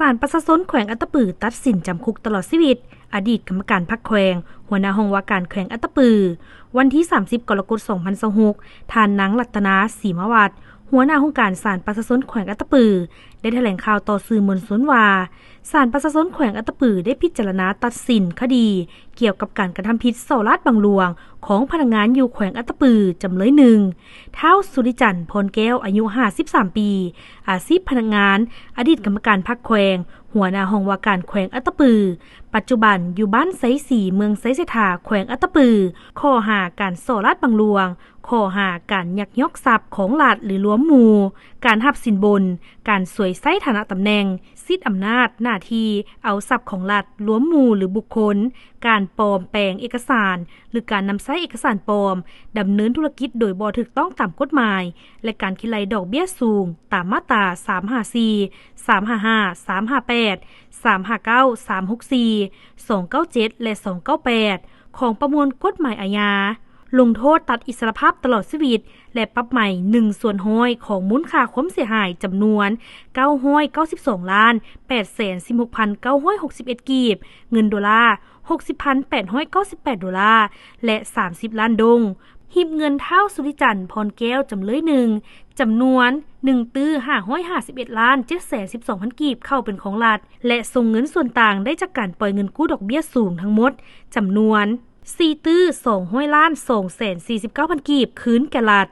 ศาลประชาชนแขวงอัตตปือตัดสินจำคุกตลอดชีวิตอดีตกรรมการพรรคแขวงหัวหน้าห้องว่าการแขวงอัตตปือวันที่30กรกฎาคม2026ทานนางรัตนาศรีมวัฒน์หัวหน้าห้องการศาลประชาชนแขวงอัตตปือได้แถลงข่าวต่อสื่อมวลชนว่าศาลประชาชนแขวงอัตตปือได้พิจารณาตัดสินคดีเกี่ยวกับการกระทำผิดส่อราชบังหลวงของพนักงานอยู่แขวงอัตตปือจำเลยหนึ่งท้าวสุริจันทร์พรแก้วอายุ53ปีอาชีพพนักงานอดีตกรรมการพรรคแขวงหัวหน้าห้องว่าการแขวงอัตตปือปัจจุบันอยู่บ้านไซสีเมืองไซเสถาแขวงอัตตปือข้อหาการส่อราชบังหลวงข้อหาการยักยอกทรัพย์ของรัฐหรือล้วมหมู่การหับสินบนการสวยไส้ฐานะตำแหน่งสิทธิอำนาจหน้าที่เอาทรัพย์ของรัฐล้วมหมู่หรือบุคคลการปลอมแปลงเอกสารหรือการนำใช้เอกสารปลอมดำเนินธุรกิจโดยบ่ถูกต้องตามกฎหมายและการคิดไล่ดอกเบี้ยสูงตามมาตรา354 355 358 359 364 297และ298ของประมวลกฎหมายอาญาลงโทษตัดอิสรภาพตลอดชีวิตและปรับใหม่1/100ของมูลค่าความเสียหายจำนวน992,816,961 กีบเงินดอลลาร์ 60,898 ดอลลาร์และ30 ล้านดงหีบเงินเท่าสุริจันทร์พรแก้วจำเลยหนึ่งจำนวน1,551,712,000 กีบเข้าเป็นของรัฐและส่งเงินส่วนต่างได้จากการปล่อยเงินกู้ดอกเบี้ยสูงทั้งหมดจำนวน4,200,249,000 กีบคืนแก่รัฐ